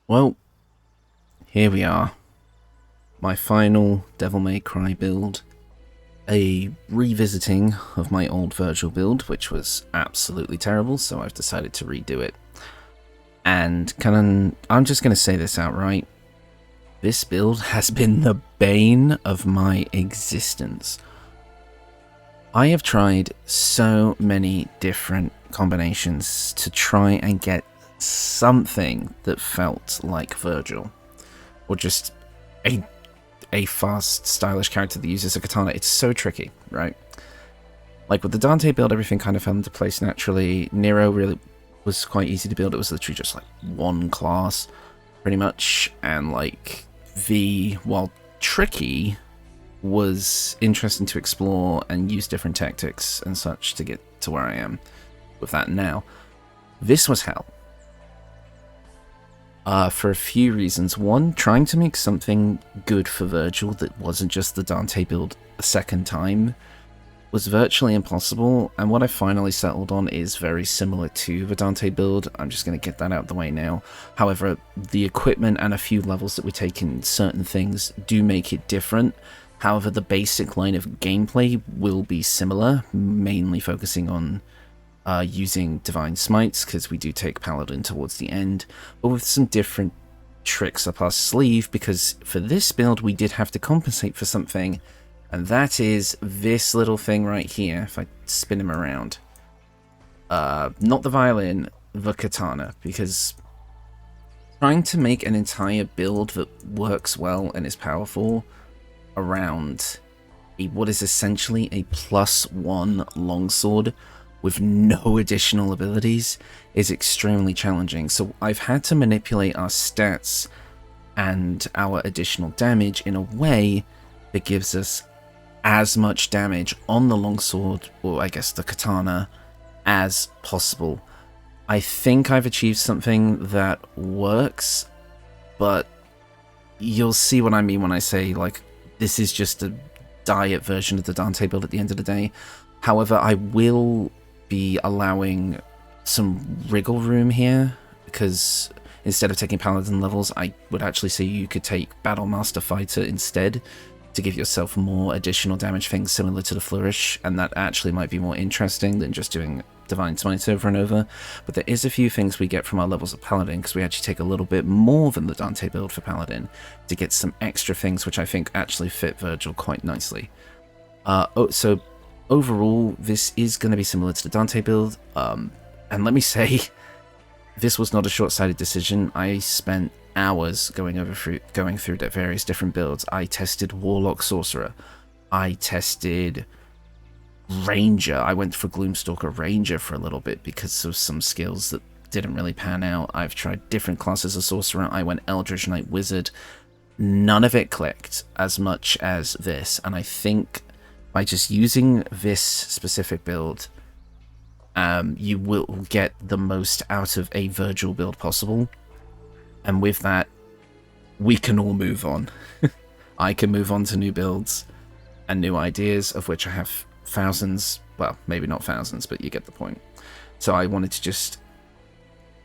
Well, here we are. My final Devil May Cry build. A revisiting of my old Vergil build, which was absolutely terrible, so I've decided to redo it. And I'm just going to say this outright. This build has been the bane of my existence. I have tried so many different combinations to try and get something that felt like Vergil, or just a fast, stylish character that uses a katana. It's so tricky, right? Like with the Dante build, everything kind of fell into place naturally. Nero really was quite easy to build. It was literally just like one class, pretty much, and like V, while tricky, was interesting to explore and use different tactics and such to get to where I am with that now. This was hell. For a few reasons. One, trying to make something good for Vergil that wasn't just the Dante build a second time was virtually impossible, and what I finally settled on is very similar to the Dante build. I'm just going to get that out of the way now. However, the equipment and a few levels that we take in certain things do make it different. However, the basic line of gameplay will be similar, mainly focusing on using Divine Smites, because we do take Paladin towards the end, but with some different tricks up our sleeve, because for this build we did have to compensate for something, and that is this little thing right here, if I spin him around. Not the violin, the katana, because trying to make an entire build that works well and is powerful around what is essentially a +1 longsword with no additional abilities is extremely challenging. So I've had to manipulate our stats and our additional damage in a way that gives us as much damage on the longsword, or I guess the katana, as possible. I think I've achieved something that works, but you'll see what I mean when I say, like, this is just a diet version of the Dante build at the end of the day. However, I will be allowing some wriggle room here, because instead of taking Paladin levels, I would actually say you could take Battle Master Fighter instead to give yourself more additional damage things similar to the Flourish, and that actually might be more interesting than just doing Divine Smite over and over. But there is a few things we get from our levels of Paladin, because we actually take a little bit more than the Dante build for Paladin to get some extra things which I think actually fit Vergil quite nicely. So overall, this is going to be similar to the Dante build, and let me say, this was not a short-sighted decision. I spent hours going through the various different builds. I tested Warlock Sorcerer, I tested Ranger, I went for Gloomstalker Ranger for a little bit because of some skills that didn't really pan out. I've tried different classes of Sorcerer, I went Eldritch Knight Wizard, none of it clicked as much as this, and I think by just using this specific build, you will get the most out of a Vergil build possible. And with that, we can all move on. I can move on to new builds and new ideas, of which I have thousands. Well, maybe not thousands, but you get the point. So I wanted to just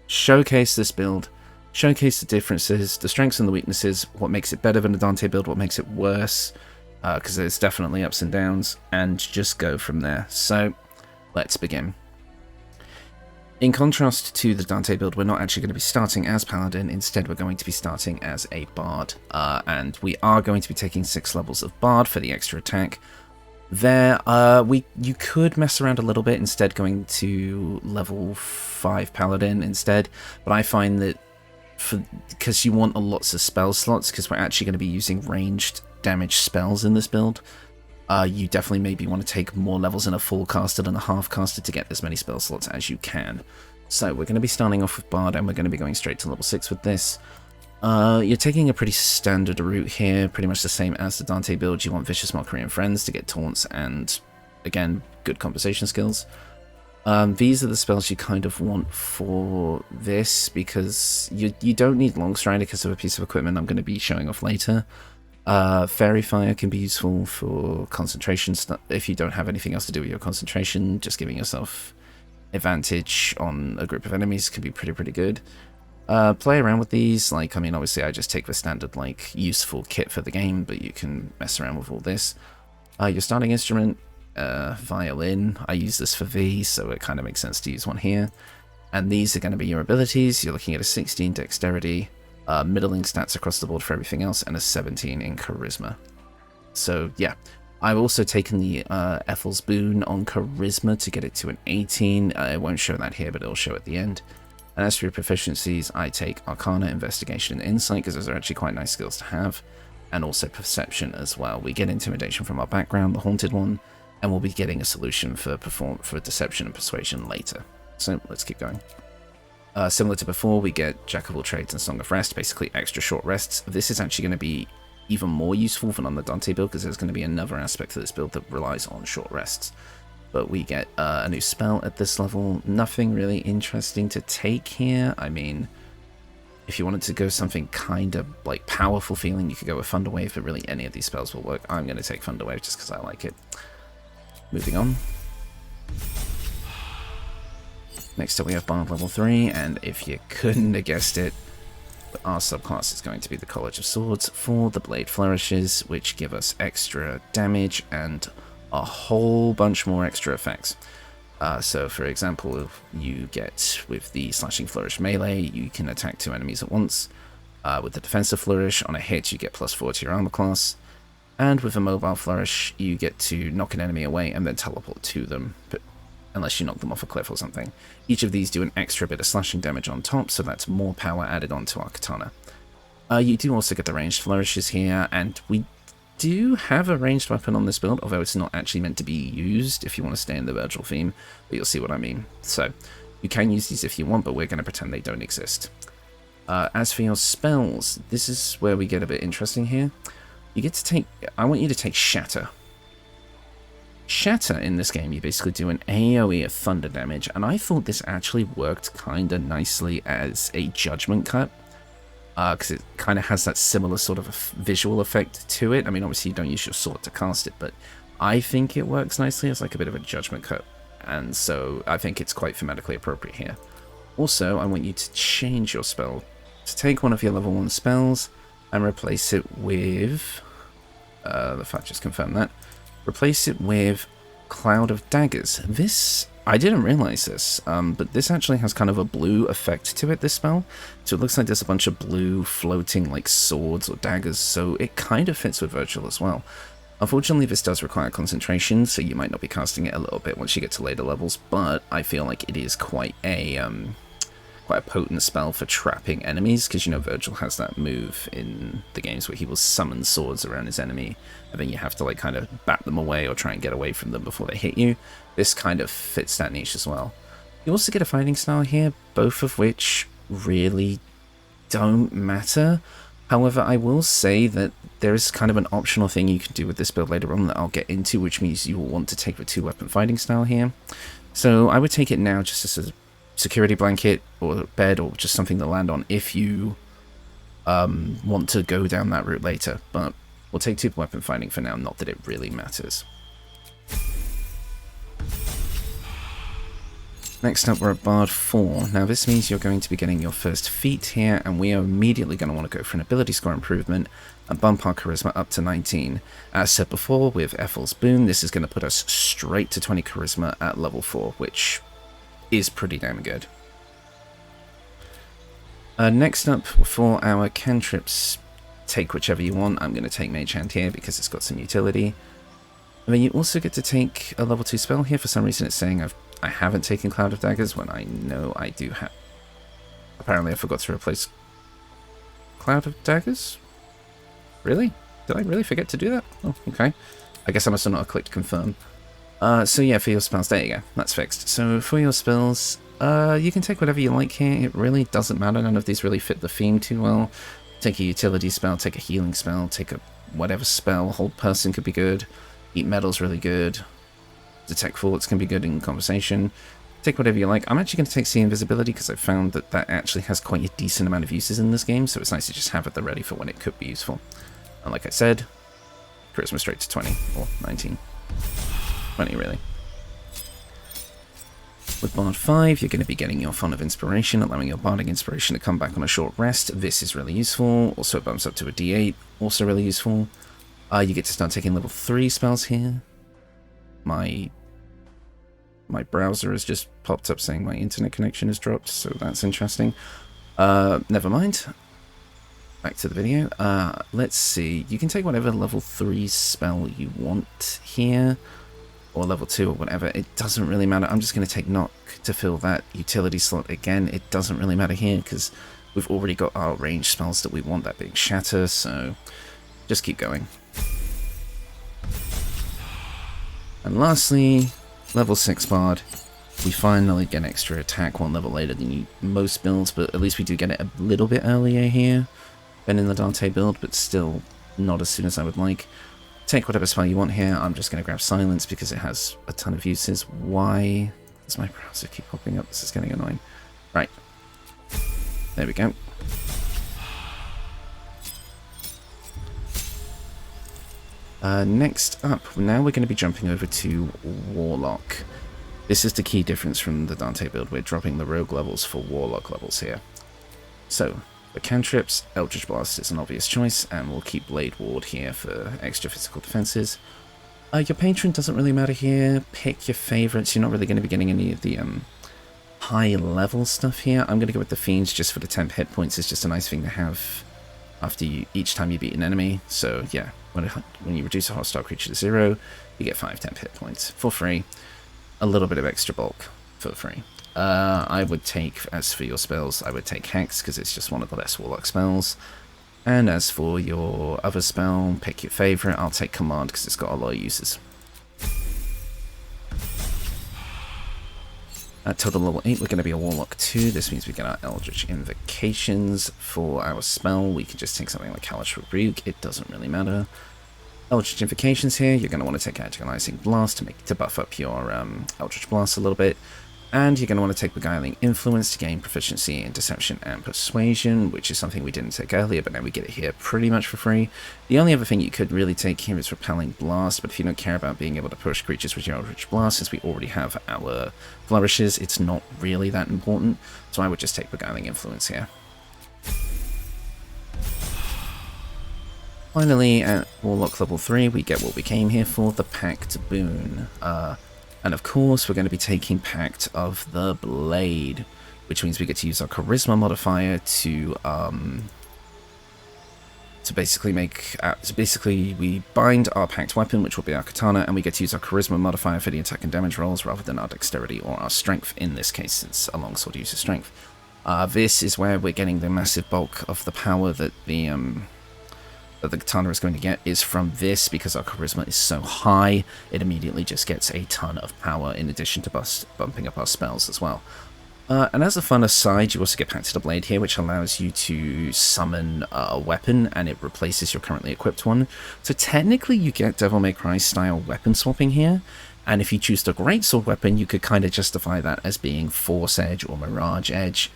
showcase this build, showcase the differences, the strengths and the weaknesses, what makes it better than the Dante build, what makes it worse, because there's definitely ups and downs, and just go from there. So let's begin. In contrast to the Dante build, we're not actually going to be starting as Paladin. Instead, we're going to be starting as a Bard, and we are going to be taking 6 levels of Bard for the extra attack. You could mess around a little bit, instead going to level 5 Paladin instead, but I find that because you want lots of spell slots, because we're actually going to be using ranged damage spells in this build, you definitely maybe want to take more levels in a full caster than a half caster to get as many spell slots as you can. So we're going to be starting off with Bard, and we're going to be going straight to level 6 with this. You're taking a pretty standard route here, pretty much the same as the Dante build. You want Vicious Mockery and Friends to get taunts and, again, good conversation skills. These are the spells you kind of want for this, because you don't need Longstrider because of a piece of equipment I'm going to be showing off later. Fairy Fire can be useful for concentration if you don't have anything else to do with your concentration. Just giving yourself advantage on a group of enemies can be pretty good. Play around with these. Like, I mean, obviously I just take the standard, like, useful kit for the game, but you can mess around with all this. Your starting instrument, violin. I use this for V, so it kind of makes sense to use one here. And these are going to be your abilities. You're looking at a 16 dexterity, middling stats across the board for everything else, and a 17 in charisma. So yeah, I've also taken the Ethel's Boon on charisma to get it to an 18. I won't show that here, but it'll show at the end. And as for your proficiencies, I take Arcana, Investigation, and Insight, because those are actually quite nice skills to have. And also Perception as well. We get Intimidation from our background, the Haunted one, and we'll be getting a solution for Deception and Persuasion later. So let's keep going. Similar to before, we get Jack of all trades and Song of Rest, basically extra short rests. This is actually going to be even more useful than on the Dante build, because there's going to be another aspect to this build that relies on short rests. But we get a new spell at this level. Nothing really interesting to take here. I mean, if you wanted to go something kind of like powerful feeling, you could go with Thunderwave, but really any of these spells will work. I'm going to take Thunderwave just because I like it. Moving on. Next up we have Bard level 3, and if you couldn't have guessed it, our subclass is going to be the College of Swords for the Blade Flourishes, which give us extra damage and a whole bunch more extra effects. So for example, you get with the Slashing Flourish melee, you can attack 2 enemies at once. With the Defensive Flourish, on a hit you get +4 to your armor class. And with a Mobile Flourish, you get to knock an enemy away and then teleport to them, but unless you knock them off a cliff or something. Each of these do an extra bit of slashing damage on top, so that's more power added onto our Katana. You do also get the ranged flourishes here, and we do have a ranged weapon on this build, although it's not actually meant to be used if you want to stay in the Vergil theme, but you'll see what I mean. So, you can use these if you want, but we're going to pretend they don't exist. As for your spells, this is where we get a bit interesting here. You get to take... I want you to take Shatter. Shatter in this game, you basically do an AoE of thunder damage, and I thought this actually worked kind of nicely as a judgment cut, because it kind of has that similar sort of visual effect to it. I mean, obviously you don't use your sword to cast it, but I think it works nicely as like a bit of a judgment cut, and so I think it's quite thematically appropriate here. Also, I want you to change your spell, to take one of your level 1 spells and replace it with... the fact just confirmed that. Replace it with Cloud of Daggers. This, I didn't realize this, but this actually has kind of a blue effect to it, this spell. So it looks like there's a bunch of blue floating like swords or daggers, so it kind of fits with Vergil as well. Unfortunately, this does require concentration, so you might not be casting it a little bit once you get to later levels, but I feel like it is quite a potent spell for trapping enemies, because, you know, Vergil has that move in the games where he will summon swords around his enemy, and then you have to, like, kind of bat them away or try and get away from them before they hit you. This kind of fits that niche as well. You also get a fighting style here, both of which really don't matter. However, I will say that there is kind of an optional thing you can do with this build later on that I'll get into, which means you will want to take the 2-weapon fighting style here. So I would take it now just as a security blanket or bed or just something to land on if you want to go down that route later, but we'll take 2-weapon fighting for now, not that it really matters. Next up, we're at Bard 4. Now this means you're going to be getting your first feat here, and we are immediately going to want to go for an ability score improvement and bump our charisma up to 19. As said before, with Ethel's Boon, this is going to put us straight to 20 charisma at level 4, which is pretty damn good. Next up, for our cantrips, take whichever you want. I'm going to take Mage Hand here because it's got some utility. And then you also get to take a level 2 spell here. For some reason it's saying I haven't taken Cloud of Daggers when I know I do have. Apparently I forgot to replace Cloud of Daggers? Really? Did I really forget to do that? Oh, okay. I guess I must have not clicked confirm. So yeah, for your spells, there you go, that's fixed. So for your spells, you can take whatever you like here, it really doesn't matter, none of these really fit the theme too well. Take a utility spell, take a healing spell, take a whatever spell, Hold Person could be good, Eat Metal's really good, Detect Thoughts can be good in conversation. Take whatever you like. I'm actually going to take See Invisibility because I've found that that actually has quite a decent amount of uses in this game, so it's nice to just have it there ready for when it could be useful. And like I said, Charisma straight to 20, or 19. 20 really. With Bard 5, you're going to be getting your Font of Inspiration, allowing your Bardic Inspiration to come back on a short rest. This is really useful. Also, it bumps up to a D8, also really useful. You get to start taking level 3 spells here. My browser has just popped up saying my internet connection has dropped, so that's interesting. Never mind. Back to the video. Let's see. You can take whatever level 3 spell you want here, or level 2 or whatever. It doesn't really matter. I'm just going to take Knock to fill that utility slot again. It doesn't really matter here because we've already got our range spells that we want, that being Shatter, so just keep going. And lastly, level 6 Bard. We finally get extra attack 1 level later than most builds, but at least we do get it a little bit earlier here than in the Dante build, but still not as soon as I would like. Take whatever spell you want here. I'm just going to grab Silence because it has a ton of uses. Why does my browser keep popping up? This is getting annoying. Right. There we go. Next up, now we're going to be jumping over to Warlock. This is the key difference from the Dante build. We're dropping the rogue levels for Warlock levels here. So, for cantrips, Eldritch Blast is an obvious choice, and we'll keep Blade Ward here for extra physical defenses. Your patron doesn't really matter here. Pick your favorites. You're not really going to be getting any of the high level stuff here. I'm going to go with the Fiends just for the temp hit points. It's just a nice thing to have after each time you beat an enemy. So yeah, when you reduce a hostile creature to 0, you get 5 temp hit points for free. A little bit of extra bulk for free. I would take, as for your spells, I would take Hex because it's just one of the best Warlock spells. And as for your other spell, pick your favorite. I'll take Command because it's got a lot of uses. At total level 8, we're going to be a Warlock 2. This means we get our Eldritch Invocations. For our spell, we can just take something like Hellish Rebuke. It doesn't really matter. Eldritch Invocations here, you're going to want to take Agonizing Blast to buff up your Eldritch Blast a little bit. And you're going to want to take Beguiling Influence to gain proficiency in Deception and Persuasion, which is something we didn't take earlier, but now we get it here pretty much for free. The only other thing you could really take here is Repelling Blast, but if you don't care about being able to push creatures with your Eldritch Blast, since we already have our Flourishes, it's not really that important, so I would just take Beguiling Influence here. Finally, at Warlock level 3, we get what we came here for, the Pact boon. And of course, we're going to be taking Pact of the Blade, which means we get to use our Charisma modifier to basically we bind our Pact weapon, which will be our Katana, and we get to use our Charisma modifier for the attack and damage rolls rather than our Dexterity or our Strength in this case, since a longsword uses Strength. This is where we're getting the massive bulk of the power that the Katana is going to get is from this, because our Charisma is so high, it immediately just gets a ton of power in addition to bumping up our spells as well. And as a fun aside, you also get Pact of the Blade here, which allows you to summon a weapon, and it replaces your currently equipped one. So technically you get Devil May Cry style weapon swapping here, and if you choose the Greatsword weapon, you could kind of justify that as being Force Edge or Mirage Edge.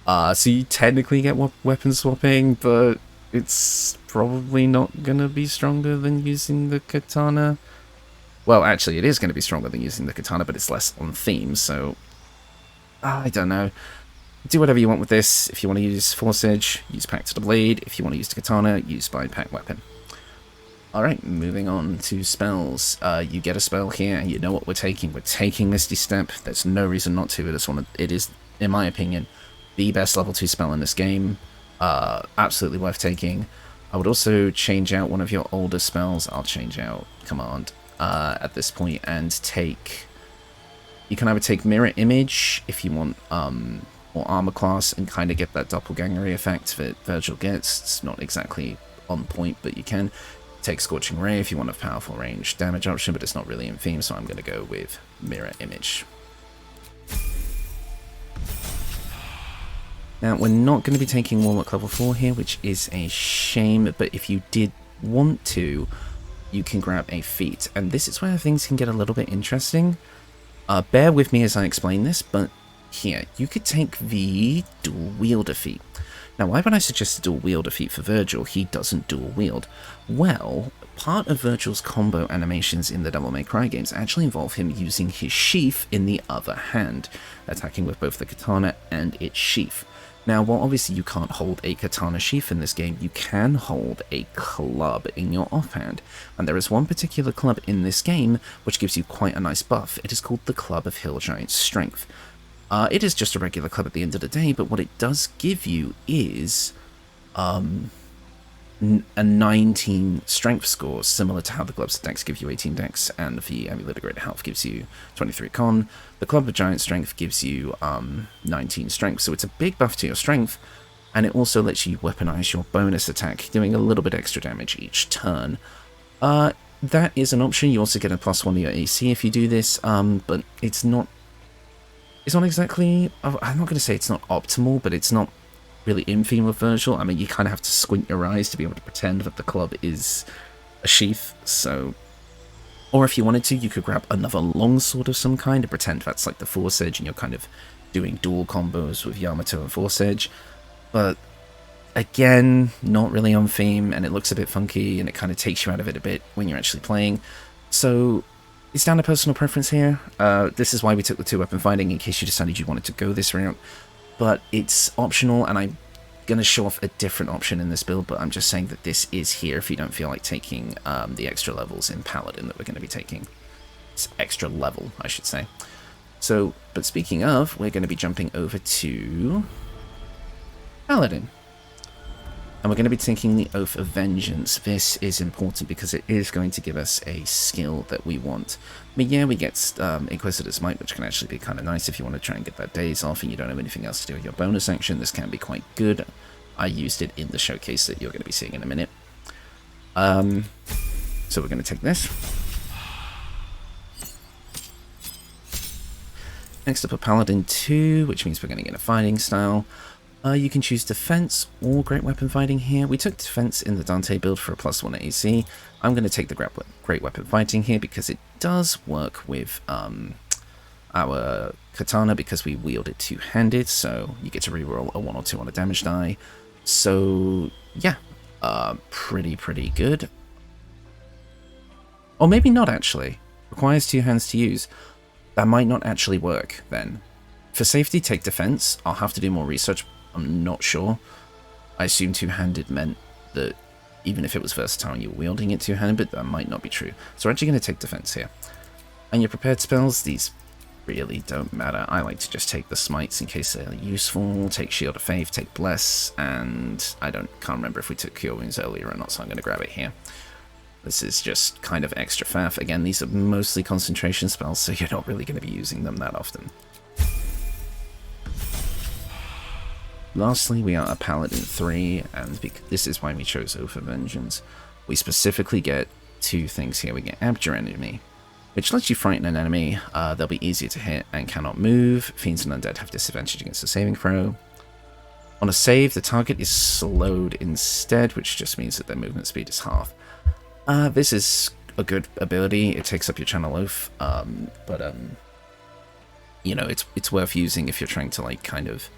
So you technically get weapon swapping, but it's probably not going to be stronger than using the Katana. Well, actually, it is going to be stronger than using the Katana, but it's less on theme, so I don't know. Do whatever you want with this. If you want to use Force Edge, use Pact of the Blade. If you want to use the Katana, use Bind Pact Weapon. Alright, moving on to spells. You get a spell here, and you know what we're taking. We're taking Misty Step. There's no reason not to. It is, in my opinion, the best level 2 spell in this game. Absolutely worth taking. I would also change out one of your older spells. I'll change out Command at this point and take... You can either take Mirror Image if you want more armor class and kind of get that doppelgangery effect that Vergil gets. It's not exactly on point, but you can. Take Scorching Ray if you want a powerful range damage option, but it's not really in theme, so I'm going to go with Mirror Image. Now, we're not going to be taking Warlock level 4 here, which is a shame, but if you did want to, you can grab a feat. And this is where things can get a little bit interesting. Bear with me as I explain this, but here, you could take the Dual Wielder feat. Now, why would I suggest a Dual Wielder feat for Vergil? He doesn't dual wield. Well, part of Vergil's combo animations in the Devil May Cry games actually involve him using his sheath in the other hand, attacking with both the katana and its sheath. Now, while obviously you can't hold a katana sheath in this game, you can hold a club in your offhand, and there is one particular club in this game which gives you quite a nice buff. It is called the Club of Hill Giant Strength. It is just a regular club at the end of the day, but what it does give you is a 19 strength score, similar to how the Gloves of Dex give you 18 Dex, and the Amulet of Great Health gives you 23 Con. The Club of Giant Strength gives you 19 Strength, so it's a big buff to your Strength, and it also lets you weaponize your bonus attack, doing a little bit extra damage each turn. That is an option. You also get a +1 to your AC if you do this, but it's not exactly, I'm not going to say it's not optimal, but it's not really in theme with Vergil. I mean, you kind of have to squint your eyes to be able to pretend that the club is a sheath, so... Or if you wanted to, you could grab another longsword of some kind and pretend that's like the Force Edge and you're kind of doing dual combos with Yamato and Force Edge. But, again, not really on theme, and it looks a bit funky, and it kind of takes you out of it a bit when you're actually playing. So, it's down to personal preference here. This is why we took the 2-weapon fighting, in case you decided you wanted to go this route. But it's optional, and I'm going to show off a different option in this build, but I'm just saying that this is here if you don't feel like taking the extra levels in Paladin that we're going to be taking. It's extra level, I should say. So, but speaking of, we're going to be jumping over to Paladin. And we're going to be taking the Oath of Vengeance. This is important because it is going to give us a skill that we want. I mean, yeah, we get Inquisitor Smite, which can actually be kind of nice if you want to try and get that days off and you don't have anything else to do with your bonus action. This can be quite good. I used it in the showcase that you're going to be seeing in a minute. So we're going to take this. Next up, a Paladin 2, which means we're going to get a fighting style. You can choose defense or great weapon fighting here. We took defense in the Dante build for a +1 AC. I'm going to take the great weapon fighting here because it does work with our katana because we wield it two-handed, so you get to reroll a 1 or 2 on a damage die. So yeah, pretty good. Or maybe not actually. Requires 2 hands to use. That might not actually work then. For safety, take defense. I'll have to do more research. I'm not sure. I assume two-handed meant that even if it was versatile, you were wielding it two-handed, but that might not be true. So we're actually going to take defense here. And your prepared spells, these really don't matter. I like to just take the smites in case they're useful. Take Shield of Faith, take Bless, and I can't remember if we took Cure Wounds earlier or not, so I'm going to grab it here. This is just kind of extra faff. Again, these are mostly concentration spells, so you're not really going to be using them that often. Lastly, we are a Paladin 3, and this is why we chose Oath of Vengeance. We specifically get 2 things here. We get Abjure Enemy, which lets you frighten an enemy. They'll be easier to hit and cannot move. Fiends and Undead have disadvantage against a saving throw. On a save, the target is slowed instead, which just means that their movement speed is half. This is a good ability. It takes up your Channel Oath, but you know, it's worth using if you're trying to like kind of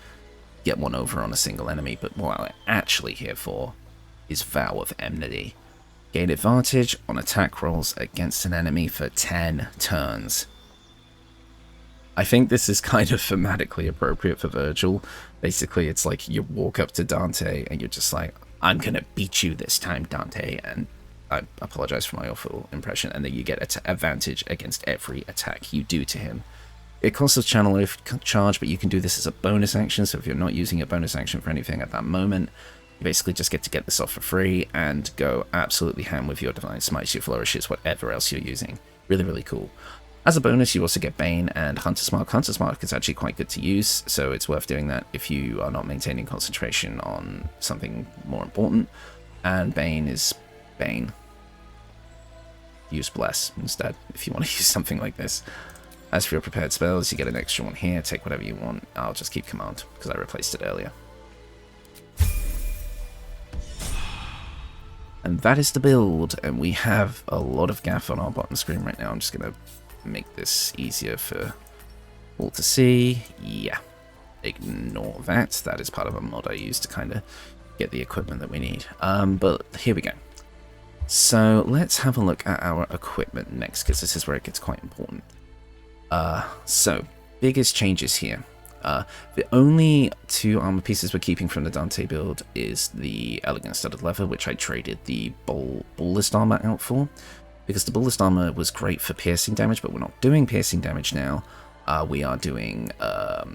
get one over on a single enemy. But what I'm actually here for is Vow of Emnity. Gain advantage on attack rolls against an enemy for 10 turns. I think this is kind of thematically appropriate for Vergil. Basically, it's like you walk up to Dante and you're just like, I'm gonna beat you this time, Dante, and I apologize for my awful impression, and then you get advantage against every attack you do to him. It costs a Channel Oath charge, but you can do this as a bonus action, so if you're not using a bonus action for anything at that moment, you basically just get to get this off for free and go absolutely ham with your Divine Smites, your Flourishes, whatever else you're using. Really, really cool. As a bonus, you also get Bane and Hunter's Mark. Hunter's Mark is actually quite good to use, so it's worth doing that if you are not maintaining concentration on something more important. And Bane is Bane. Use Bless instead, if you want to use something like this. As for your prepared spells, you get an extra one here. Take whatever you want. I'll just keep Command, because I replaced it earlier. And that is the build, and we have a lot of gaff on our bottom screen right now. I'm just going to make this easier for all to see. Yeah, ignore that. That is part of a mod I use to kind of get the equipment that we need. But here we go. So let's have a look at our equipment next, because this is where it gets quite important. So biggest changes here. The only two armor pieces we're keeping from the Dante build is the Elegant Studded Leather, which I traded the Ballist Armor out for, because the Ballist Armor was great for piercing damage, but we're not doing piercing damage now. We are doing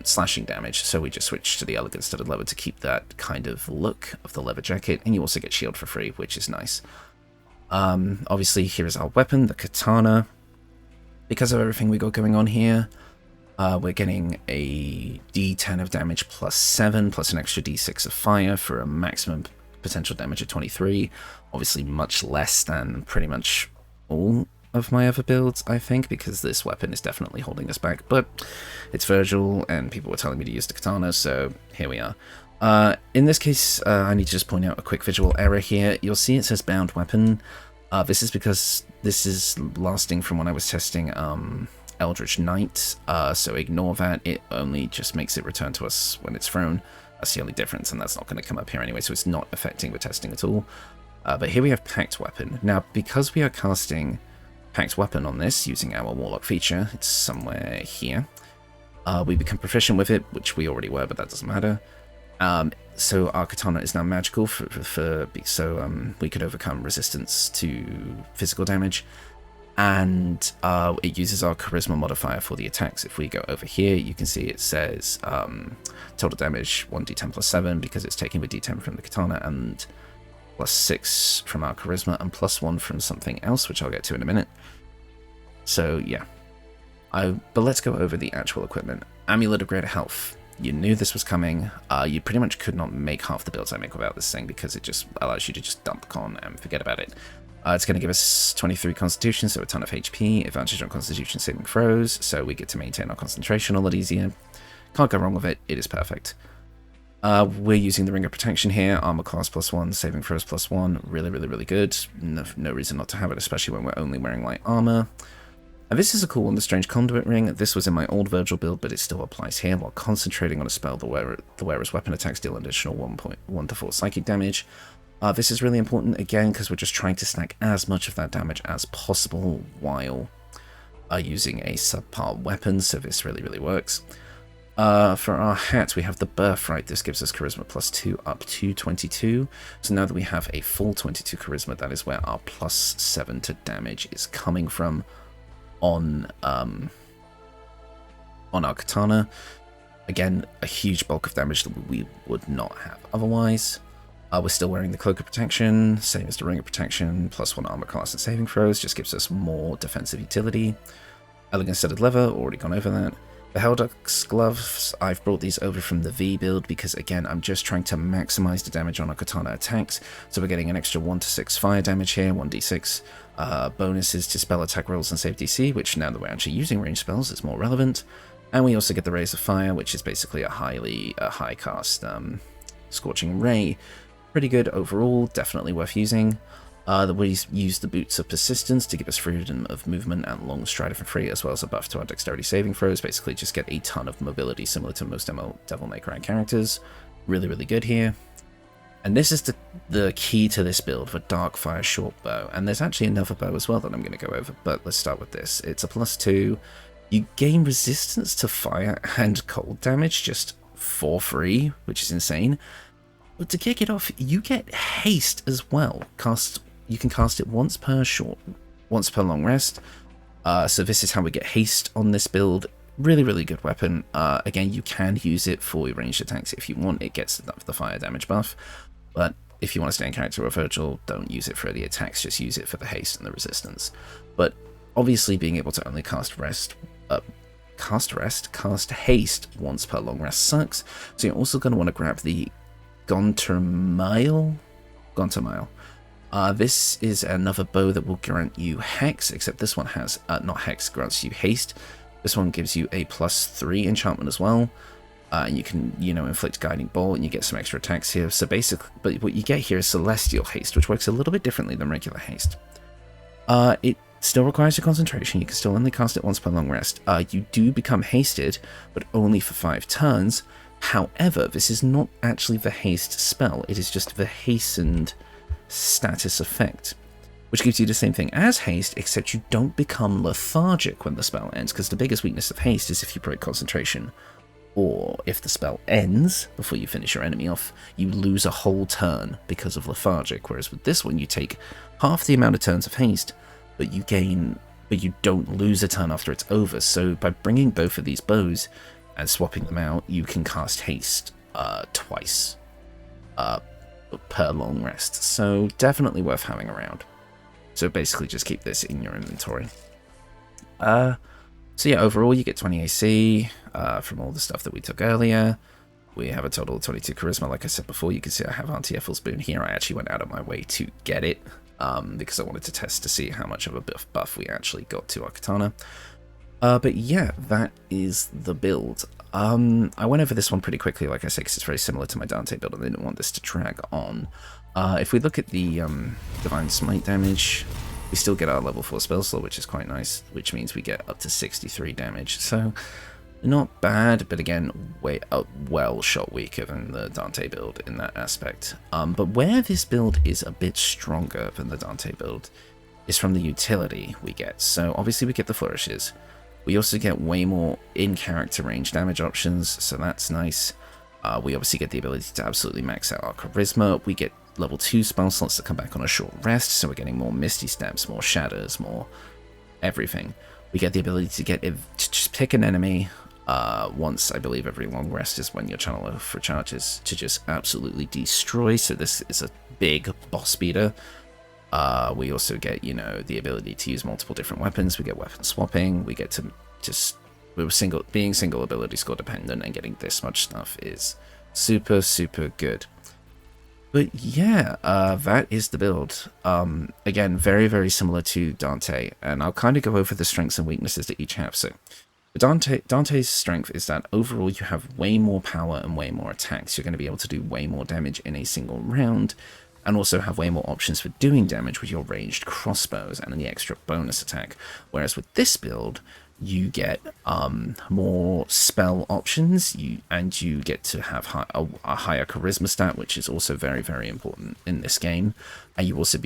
slashing damage, so we just switched to the Elegant Studded Leather to keep that kind of look of the leather jacket, and you also get shield for free, which is nice. Obviously, here is our weapon, the Katana. Because of everything we got going on here, we're getting a d10 of damage plus 7, plus an extra d6 of fire for a maximum potential damage of 23. Obviously much less than pretty much all of my other builds, I think, because this weapon is definitely holding us back, but it's Vergil, and people were telling me to use the Katana, so here we are. In this case, I need to just point out a quick visual error here. You'll see it says bound weapon. This is because this is lasting from when I was testing Edritch Knight, so ignore that. It only just makes it return to us when it's thrown. That's the only difference, and that's not going to come up here anyway, so it's not affecting the testing at all. But here we have Pact Weapon. Now, because we are casting Pact Weapon on this using our Warlock feature, it's somewhere here. We become proficient with it, which we already were, but that doesn't matter. So our Katana is now magical, so we could overcome resistance to physical damage, and it uses our Charisma modifier for the attacks. If we go over here, you can see it says total damage 1d10 plus 7, because it's taking the d10 from the Katana, and plus 6 from our Charisma, and plus 1 from something else, which I'll get to in a minute. So yeah, but let's go over the actual equipment. Amulet of Greater Health. You knew this was coming. You pretty much could not make half the builds I make without this thing, because it just allows you to just dump con and forget about it. It's going to give us 23 Constitution, so a ton of HP, advantage on Constitution saving throws, so we get to maintain our concentration a lot easier. Can't go wrong with it, it is perfect. We're using the Ring of Protection here, armor class +1, saving throws +1, really good. No reason not to have it, especially when we're only wearing light armor. And this is a cool one, the Strange Conduit Ring. This was in my old Vergil build, but it still applies here. While concentrating on a spell, the wearer's weapon attacks deal an additional 1 to 4 psychic damage. This is really important, again, because we're just trying to stack as much of that damage as possible while using a subpar weapon, so this really works. For our hat, we have the Birthright. This gives us Charisma +2 up to 22. So now that we have a full 22 Charisma, that is where our +7 to damage is coming from on our Katana. Again, a huge bulk of damage that we would not have otherwise. We're still wearing the Cloak of Protection, same as the Ring of Protection, +1 armor class and saving throws, just gives us more defensive utility. Elegant Studded Leather, already gone over that. The Hellduck's Gloves, I've brought these over from the V build because, again, I'm just trying to maximize the damage on our Katana attacks. So we're getting an extra 1 to 6 fire damage here, 1d6. Bonuses to spell attack rolls and save DC, which now that we're actually using ranged spells is more relevant. And we also get the Rays of Fire, which is basically a high cast Scorching Ray. Pretty good overall, definitely worth using. We use the Boots of Persistence to give us freedom of movement and long strider for free, as well as a buff to our dexterity saving throws. Basically just get a ton of mobility, similar to most Devil May Cry characters. Really good here. And this is the key to this build, the Darkfire short bow. And there's actually another bow as well that I'm going to go over, but let's start with this. It's a +2. You gain resistance to fire and cold damage just for free, which is insane. But to kick it off, you get haste as well. You can cast it once per long rest. So this is how we get haste on this build. Really good weapon. Again, you can use it for your ranged attacks if you want. It gets the fire damage buff. But if you want to stay in character with Vergil, don't use it for the attacks, just use it for the haste and the resistance. But obviously being able to only cast haste once per long rest sucks. So you're also going to want to grab the Gontermile. This is another bow that will grant you Hex, except this one has, not Hex, grants you haste. This one gives you a +3 enchantment as well. And you can, inflict Guiding Bolt, and you get some extra attacks here. So basically, but what you get here is Celestial Haste, which works a little bit differently than regular haste. It still requires your concentration. You can still only cast it once per long rest. You do become hasted, but only for 5 turns. However, this is not actually the haste spell. It is just the hastened status effect. which gives you the same thing as haste, except you don't become lethargic when the spell ends, because the biggest weakness of haste is if you break concentration, or if the spell ends before you finish your enemy off, you lose a whole turn because of lethargic, whereas with this one you take half the amount of turns of haste, but you don't lose a turn after it's over. So by bringing both of these bows and swapping them out, you can cast haste twice per long rest, so definitely worth having around. So basically just keep this in your inventory. So yeah, overall you get 20 AC from all the stuff that we took earlier. We have a total of 22 charisma. Like I said before, you can see I have Anti-Ethel's Boon here. I actually went out of my way to get it because I wanted to test to see how much of a buff we actually got to our Katana. But yeah, that is the build. I went over this one pretty quickly, like I said, because it's very similar to my Dante build, and I didn't want this to drag on. If we look at the Divine Smite damage, we still get our level 4 spell slot, which is quite nice, which means we get up to 63 damage. So, not bad, but again, well shot weaker than the Dante build in that aspect. But where this build is a bit stronger than the Dante build is from the utility we get. So obviously we get the flourishes. We also get way more in-character range damage options, so that's nice. We obviously get the ability to absolutely max out our charisma. We get level 2 spell slots that come back on a short rest, so we're getting more Misty steps, more Shatters, more everything. We get the ability to just pick an enemy once, I believe every long rest is when your channel for charges, to just absolutely destroy. So this is a big boss beater. We also get, you know, the ability to use multiple different weapons. We get weapon swapping. We get to just being single ability score dependent, and getting this much stuff is super good. But yeah, that is the build. Again, very similar to Dante, and I'll kind of go over the strengths and weaknesses that each have. So Dante's strength is that overall you have way more power and way more attacks. You're going to be able to do way more damage in a single round, and also have way more options for doing damage with your ranged crossbows and the extra bonus attack. Whereas with this build, you get more spell options, and you get to have a higher charisma stat, which is also very important in this game. And you also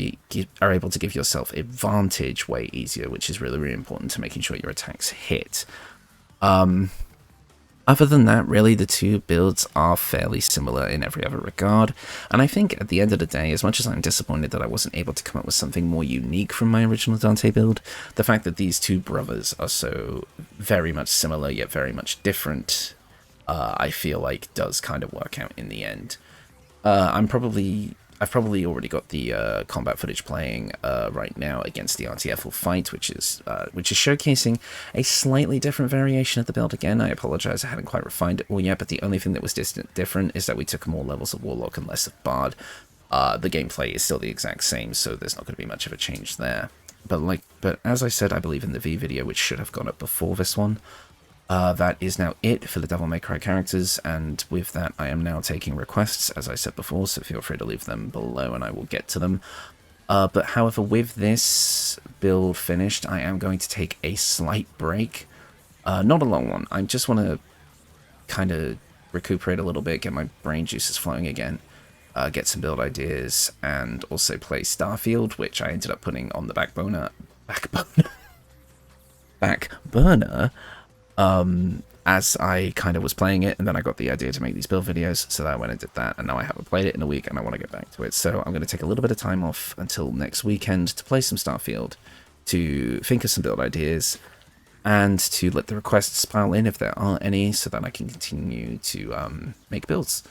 are able to give yourself advantage way easier, which is really important to making sure your attacks hit. Other than that, really, the two builds are fairly similar in every other regard, and I think at the end of the day, as much as I'm disappointed that I wasn't able to come up with something more unique from my original Dante build, the fact that these two brothers are so very much similar yet very much different, I feel like does kind of work out in the end. I've probably already got the combat footage playing right now against the Anti-Ethel fight, which is showcasing a slightly different variation of the build. Again, I apologize, I haven't quite refined it all yet, but the only thing that was different is that we took more levels of Warlock and less of Bard. The gameplay is still the exact same, so there's not going to be much of a change there. But as I said, I believe in the V video, which should have gone up before this one, that is now it for the Devil May Cry characters, and with that I am now taking requests, as I said before, so feel free to leave them below and I will get to them. But however, with this build finished, I am going to take a slight break. Not a long one, I just want to kind of recuperate a little bit, get my brain juices flowing again, get some build ideas, and also play Starfield, which I ended up putting on the back burner, as I kind of was playing it, and then I got the idea to make these build videos, so I went and did that, and now I haven't played it in a week, and I want to get back to it. So I'm going to take a little bit of time off until next weekend to play some Starfield, to think of some build ideas, and to let the requests pile in if there are any, so that I can continue to make builds.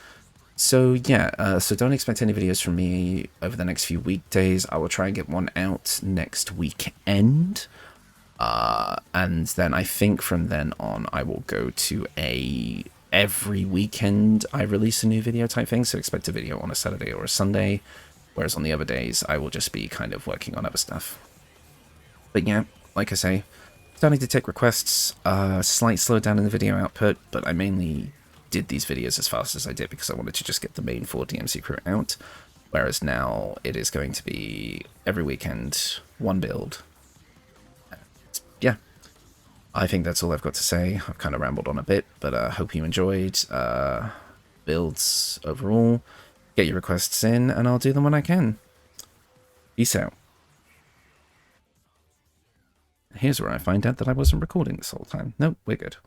So yeah, so don't expect any videos from me over the next few weekdays. I will try and get one out next weekend. And then I think from then on I will go to every weekend I release a new video type thing, so expect a video on a Saturday or a Sunday, whereas on the other days I will just be kind of working on other stuff. But yeah, like I say, starting to take requests, slight slowdown in the video output, but I mainly did these videos as fast as I did because I wanted to just get the main 4 DMC crew out, whereas now it is going to be every weekend, one build. Yeah, I think that's all I've got to say. I've kind of rambled on a bit, but I hope you enjoyed builds overall. Get your requests in, and I'll do them when I can. Peace out. Here's where I find out that I wasn't recording this whole time. Nope, we're good.